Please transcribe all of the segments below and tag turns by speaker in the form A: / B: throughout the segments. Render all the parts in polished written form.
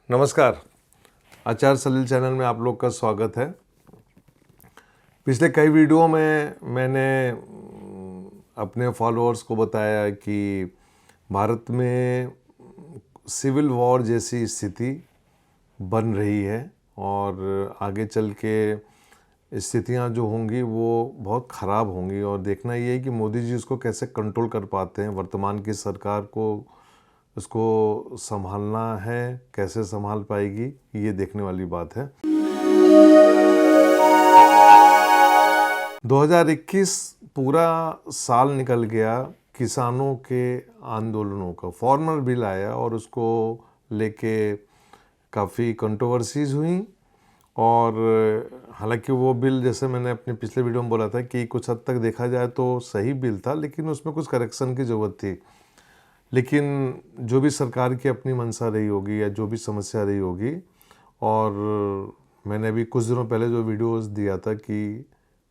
A: नमस्कार। आचार सलील चैनल में आप लोग का स्वागत है। पिछले कई वीडियो में मैंने अपने फॉलोअर्स को बताया कि भारत में सिविल वॉर जैसी स्थिति बन रही है और आगे चल के स्थितियां जो होंगी वो बहुत ख़राब होंगी और देखना ये है कि मोदी जी उसको कैसे कंट्रोल कर पाते हैं। वर्तमान की सरकार को उसको संभालना है, कैसे संभाल पाएगी ये देखने वाली बात है। 2021 पूरा साल निकल गया किसानों के आंदोलनों का। फार्मर बिल आया और उसको लेके काफ़ी कंट्रोवर्सीज हुई और हालांकि वो बिल, जैसे मैंने अपने पिछले वीडियो में बोला था कि कुछ हद तक देखा जाए तो सही बिल था, लेकिन उसमें कुछ करेक्शन की ज़रूरत थी। लेकिन जो भी सरकार की अपनी मंशा रही होगी या जो भी समस्या रही होगी, और मैंने भी कुछ दिनों पहले जो वीडियोस दिया था कि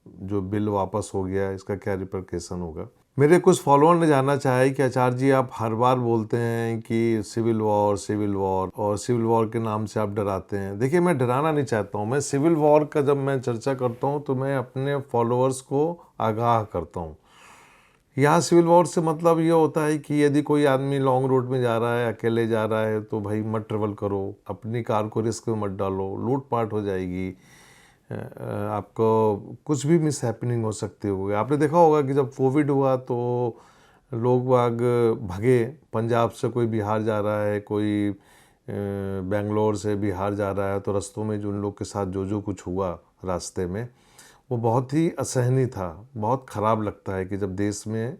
A: जो बिल वापस हो गया इसका क्या रिपरकेशन होगा। मेरे कुछ फॉलोअर ने जानना चाहा है कि आचार्य जी आप हर बार बोलते हैं कि सिविल वॉर और सिविल वॉर के नाम से आप डराते हैं। देखिए, मैं डराना नहीं चाहता हूँ। मैं सिविल वॉर का जब मैं चर्चा करता हूँ तो मैं अपने फॉलोअर्स को आगाह करता हूँ। यहाँ सिविल वॉर से मतलब ये होता है कि यदि कोई आदमी लॉन्ग रूट में जा रहा है, अकेले जा रहा है, तो भाई मत ट्रेवल करो, अपनी कार को रिस्क में मत डालो, लूटपाट हो जाएगी, आपको कुछ भी मिस हैपनिंग हो सकती होगी। आपने देखा होगा कि जब कोविड हुआ तो लोग बाग भगे। पंजाब से कोई बिहार जा रहा है, कोई बेंगलोर से बिहार जा रहा है, तो रास्तों में जो उन लोग के साथ जो कुछ हुआ रास्ते में वो बहुत ही असहनीय था। बहुत ख़राब लगता है कि जब देश में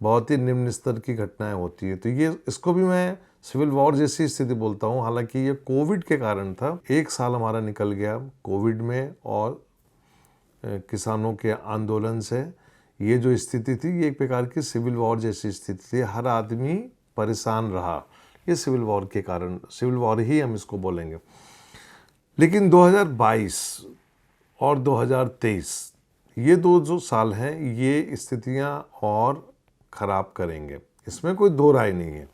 A: बहुत ही निम्न स्तर की घटनाएं होती है, तो ये इसको भी मैं सिविल वॉर जैसी स्थिति बोलता हूँ। हालांकि ये कोविड के कारण था। एक साल हमारा निकल गया कोविड में और किसानों के आंदोलन से। ये जो स्थिति थी ये एक प्रकार की सिविल वॉर जैसी स्थिति थी। हर आदमी परेशान रहा। ये सिविल वॉर के कारण, सिविल वॉर ही हम इसको बोलेंगे। लेकिन 2022 और 2023 ये दो जो साल हैं ये स्थितियां और ख़राब करेंगे, इसमें कोई दो राय नहीं है।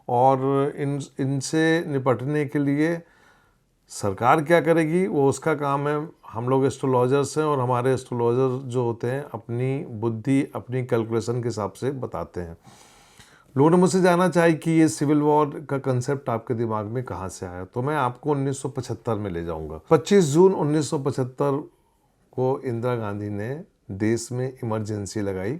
A: और इनसे निपटने के लिए सरकार क्या करेगी वो उसका काम है। हम लोग एस्ट्रोलॉजर्स हैं और हमारे एस्ट्रोलॉजर जो होते हैं अपनी बुद्धि, अपनी कैलकुलेशन के हिसाब से बताते हैं। लोगों ने मुझसे जानना चाहिए कि ये सिविल वॉर का कंसेप्ट आपके दिमाग में कहाँ से आया, तो मैं आपको 1975 में ले जाऊंगा। 25 जून 1975 को इंदिरा गांधी ने देश में इमरजेंसी लगाई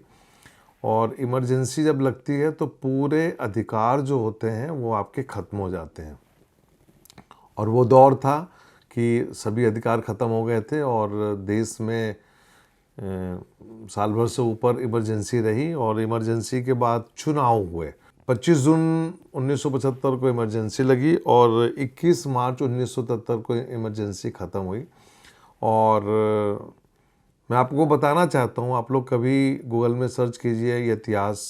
A: और इमरजेंसी जब लगती है तो पूरे अधिकार जो होते हैं वो आपके ख़त्म हो जाते हैं। और वो दौर था कि सभी अधिकार ख़त्म हो गए थे और देश में साल भर से ऊपर इमरजेंसी रही और इमरजेंसी के बाद चुनाव हुए। 25 जून 1975 को इमरजेंसी लगी और 21 मार्च 1977 को इमरजेंसी ख़त्म हुई। और मैं आपको बताना चाहता हूँ, आप लोग कभी गूगल में सर्च कीजिए या इतिहास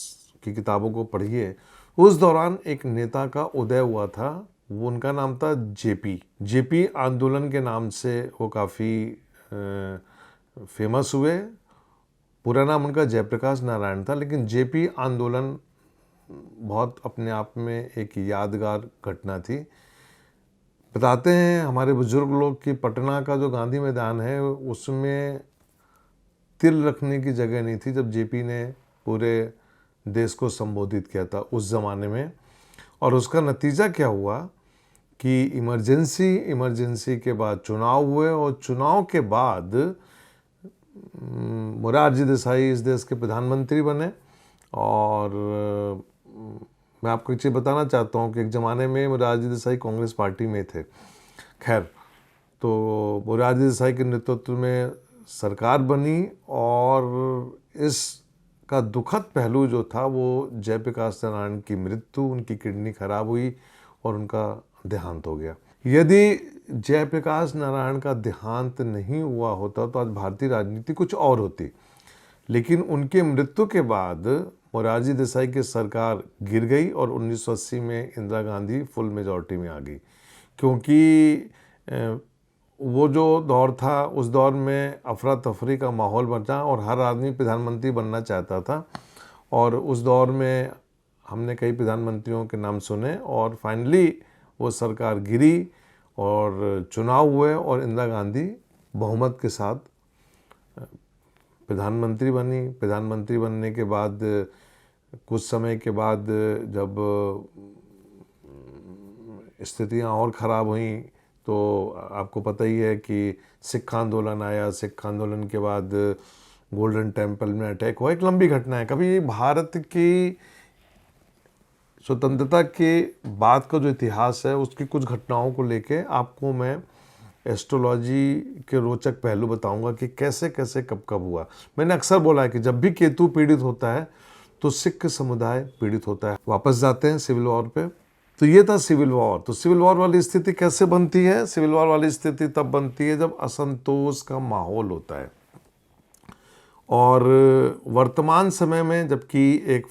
A: की किताबों को पढ़िए। उस दौरान एक नेता का उदय हुआ था, वो उनका नाम था जेपी आंदोलन के नाम से वो काफ़ी फेमस हुए। पूरा नाम उनका जयप्रकाश नारायण था, लेकिन जेपी आंदोलन बहुत अपने आप में एक यादगार घटना थी। बताते हैं हमारे बुजुर्ग लोग कि पटना का जो गांधी मैदान है उसमें तिल रखने की जगह नहीं थी जब जेपी ने पूरे देश को संबोधित किया था उस ज़माने में। और उसका नतीजा क्या हुआ कि इमरजेंसी के बाद चुनाव हुए और चुनाव के बाद मोरारजी देसाई इस देश के प्रधानमंत्री बने। और मैं आपको एक चीज़ बताना चाहता हूँ कि एक ज़माने में मोरारजी देसाई कांग्रेस पार्टी में थे। खैर, तो मोरारजी देसाई के नेतृत्व में सरकार बनी और इसका दुखद पहलू जो था वो जयप्रकाश नारायण की मृत्यु, उनकी किडनी खराब हुई और उनका देहांत हो गया। यदि जयप्रकाश नारायण का देहांत नहीं हुआ होता तो आज भारतीय राजनीति कुछ और होती। लेकिन उनके मृत्यु के बाद मोरारजी देसाई की सरकार गिर गई और 1980 में इंदिरा गांधी फुल मेजॉरिटी में आ गई। क्योंकि वो जो दौर था उस दौर में अफरा तफरी का माहौल बना और हर आदमी प्रधानमंत्री बनना चाहता था। और उस दौर में हमने कई प्रधानमंत्रियों के नाम सुने और फाइनली वो सरकार गिरी और चुनाव हुए और इंदिरा गांधी बहुमत के साथ प्रधानमंत्री बनी। प्रधानमंत्री बनने के बाद कुछ समय के बाद जब स्थितियां और ख़राब हुई तो आपको पता ही है कि सिख आंदोलन आया। सिख आंदोलन के बाद गोल्डन टेम्पल में अटैक हुआ। एक लंबी घटना है। कभी भारत की स्वतंत्रता के बाद का जो इतिहास है उसकी कुछ घटनाओं को लेके आपको मैं एस्ट्रोलॉजी के रोचक पहलू बताऊंगा कि कैसे कैसे कब कब हुआ। मैंने अक्सर बोला है कि जब भी केतु पीड़ित होता है तो सिख समुदाय पीड़ित होता है। वापस जाते हैं सिविल वॉर पे। तो ये था सिविल वॉर। तो सिविल वॉर वाली स्थिति कैसे बनती है? सिविल वॉर वाली स्थिति तब बनती है जब असंतोष का माहौल होता है। और वर्तमान समय में जबकि एक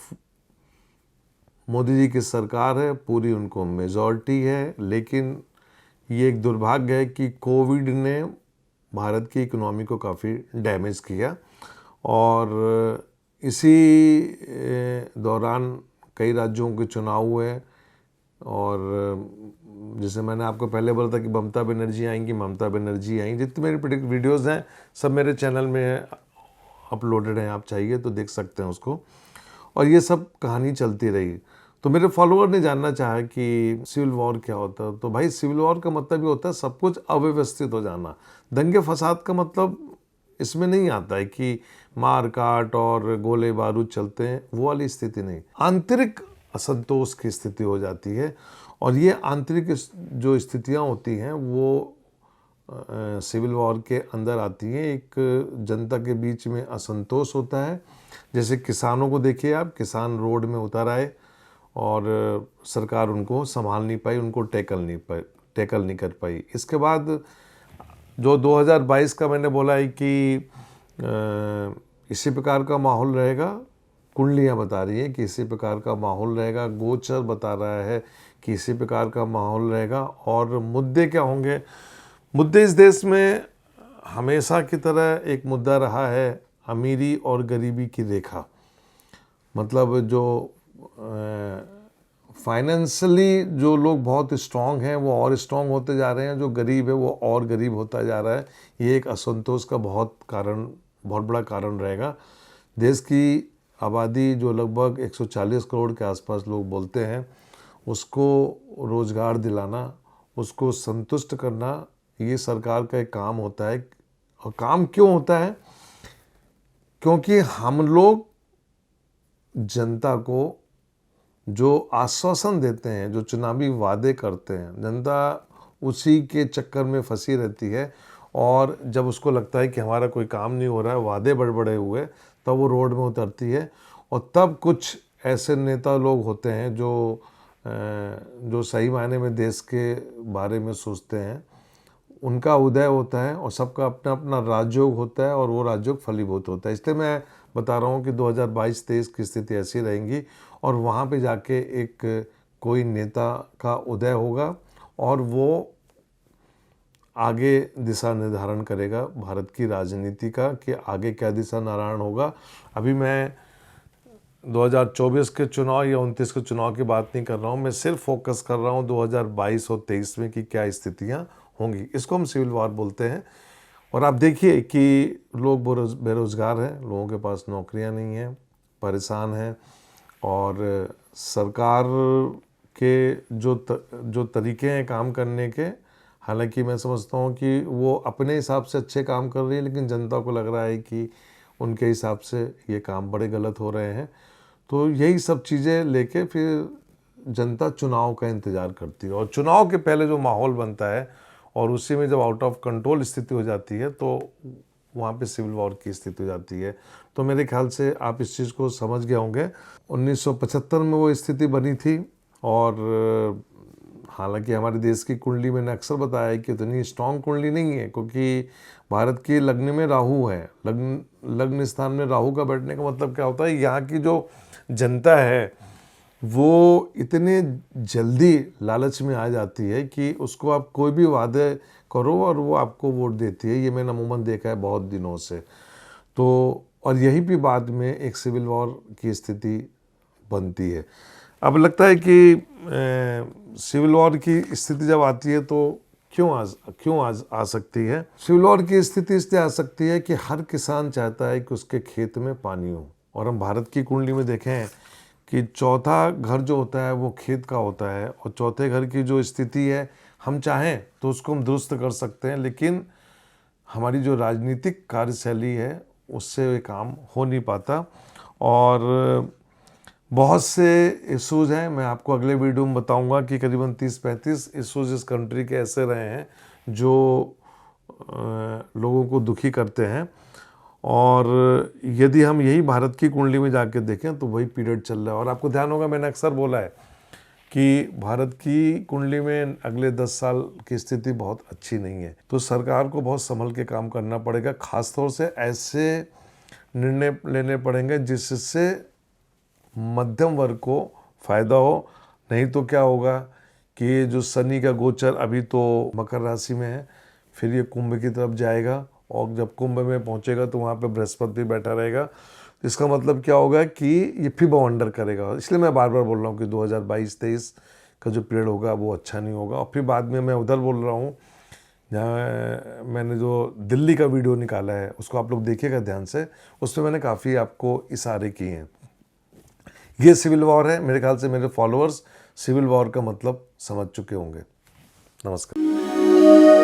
A: मोदी जी की सरकार है, पूरी उनको मेजॉरिटी है, लेकिन ये एक दुर्भाग्य है कि कोविड ने भारत की इकोनॉमी को काफ़ी डैमेज किया। और इसी दौरान कई राज्यों के चुनाव हुए और जैसे मैंने आपको पहले बोला था कि ममता बनर्जी आएंगी, ममता बनर्जी आई। जितनी मेरी वीडियोस हैं सब मेरे चैनल में अपलोडेड हैं, आप चाहिए तो देख सकते हैं उसको। और ये सब कहानी चलती रही। तो मेरे फॉलोअर ने जानना चाहा कि सिविल वॉर क्या होता है। तो भाई सिविल वॉर का मतलब ये होता है सब कुछ अव्यवस्थित हो जाना। दंगे फसाद का मतलब इसमें नहीं आता है कि मार काट और गोले बारूद चलते हैं, वो वाली स्थिति नहीं। आंतरिक असंतोष की स्थिति हो जाती है। और ये आंतरिक जो स्थितियाँ होती हैं वो सिविल वॉर के अंदर आती हैं। एक जनता के बीच में असंतोष होता है। जैसे किसानों को देखिए आप, किसान रोड में उतर आए और सरकार उनको संभाल नहीं पाई, उनको टैकल नहीं कर पाई। इसके बाद जो 2022 का मैंने बोला है कि इसी प्रकार का माहौल रहेगा। कुंडलियाँ बता रही है कि इसी प्रकार का माहौल रहेगा। गोचर बता रहा है कि इसी प्रकार का माहौल रहेगा। और मुद्दे क्या होंगे? मुद्दे इस देश में हमेशा की तरह एक मुद्दा रहा है अमीरी और गरीबी की रेखा। मतलब जो फाइनेंशियली जो लोग बहुत स्ट्रांग हैं वो और स्ट्रांग होते जा रहे हैं, जो गरीब है वो और गरीब होता जा रहा है। ये एक असंतोष का बहुत बड़ा कारण रहेगा। देश की आबादी जो लगभग 140 करोड़ के आसपास लोग बोलते हैं, उसको रोज़गार दिलाना, उसको संतुष्ट करना, ये सरकार का एक काम होता है। और काम क्यों होता है? क्योंकि हम लोग जनता को जो आश्वासन देते हैं, जो चुनावी वादे करते हैं, जनता उसी के चक्कर में फंसी रहती है। और जब उसको लगता है कि हमारा कोई काम नहीं हो रहा है, वादे बड़े हुए, तब वो रोड में उतरती है। और तब कुछ ऐसे नेता लोग होते हैं जो सही मायने में देश के बारे में सोचते हैं, उनका उदय होता है। और सबका अपना अपना राजयोग होता है और वो राजयोग फलीभूत होता है। इसलिए मैं बता रहा हूँ कि 2022-23 की स्थिति ऐसी रहेंगी और वहाँ पे जाके एक कोई नेता का उदय होगा और वो आगे दिशा निर्धारण करेगा भारत की राजनीति का कि आगे क्या दिशा निर्धारण होगा। अभी मैं 2024 के चुनाव या 29 के चुनाव की बात नहीं कर रहा हूँ, मैं सिर्फ फोकस कर रहा हूँ 2022 और 23 में कि क्या स्थितियाँ होंगी। इसको हम सिविल वॉर बोलते हैं। और आप देखिए कि लोग बेरोजगार हैं, लोगों के पास नौकरियां नहीं हैं, परेशान हैं। और सरकार के जो तरीके हैं काम करने के, हालांकि मैं समझता हूँ कि वो अपने हिसाब से अच्छे काम कर रही है, लेकिन जनता को लग रहा है कि उनके हिसाब से ये काम बड़े गलत हो रहे हैं। तो यही सब चीज़ें लेके फिर जनता चुनाव का इंतज़ार करती है। और चुनाव के पहले जो माहौल बनता है और उसी में जब आउट ऑफ कंट्रोल स्थिति हो जाती है तो वहाँ पे सिविल वॉर की स्थिति हो जाती है। तो मेरे ख्याल से आप इस चीज़ को समझ गए होंगे। 1975 में वो स्थिति बनी थी। और हालांकि हमारे देश की कुंडली मैंने अक्सर बताया है कि इतनी स्ट्रॉन्ग कुंडली नहीं है, क्योंकि भारत की लग्न में राहु है। लग्न स्थान में राहु का बैठने का मतलब क्या होता है? यहाँ की जो जनता है वो इतने जल्दी लालच में आ जाती है कि उसको आप कोई भी वादे करो और वो आपको वोट देती है। ये मैंने अमूमन देखा है बहुत दिनों से। तो और यही भी बाद में एक सिविल वॉर की स्थिति बनती है। अब लगता है कि सिविल वॉर की स्थिति जब आती है तो क्यों आ सकती है? सिविल वॉर की स्थिति इसलिए आ सकती है कि हर किसान चाहता है कि उसके खेत में पानी हो, और हम भारत की कुंडली में देखें कि चौथा घर जो होता है वो खेत का होता है, और चौथे घर की जो स्थिति है हम चाहें तो उसको हम दुरुस्त कर सकते हैं, लेकिन हमारी जो राजनीतिक कार्यशैली है उससे ये काम हो नहीं पाता। और बहुत से इश्यूज़ हैं, मैं आपको अगले वीडियो में बताऊंगा कि करीबन 30-35 इश्यूज़ इस कंट्री के ऐसे रहे हैं जो लोगों को दुखी करते हैं। और यदि हम यही भारत की कुंडली में जाके देखें तो वही पीरियड चल रहा है। और आपको ध्यान होगा, मैंने अक्सर बोला है कि भारत की कुंडली में अगले 10 साल की स्थिति बहुत अच्छी नहीं है, तो सरकार को बहुत संभल के काम करना पड़ेगा। खासतौर से ऐसे निर्णय लेने पड़ेंगे जिससे मध्यम वर्ग को फ़ायदा हो। नहीं तो क्या होगा कि ये जो शनि का गोचर अभी तो मकर राशि में है, फिर ये कुंभ की तरफ जाएगा, और जब कुंभ में पहुंचेगा तो वहाँ पे बृहस्पति भी बैठा रहेगा। इसका मतलब क्या होगा कि ये फिर बवंडर करेगा। इसलिए मैं बार बार बोल रहा हूँ कि 2022-23 का जो पीरियड होगा वो अच्छा नहीं होगा। और फिर बाद में मैं उधर बोल रहा हूँ जहाँ मैंने जो दिल्ली का वीडियो निकाला है उसको आप लोग देखिएगा ध्यान से, उसमें मैंने काफ़ी आपको इशारे किए हैं। ये सिविल वॉर है, मेरे ख्याल से मेरे फॉलोअर्स सिविल वॉर का मतलब समझ चुके होंगे। नमस्कार।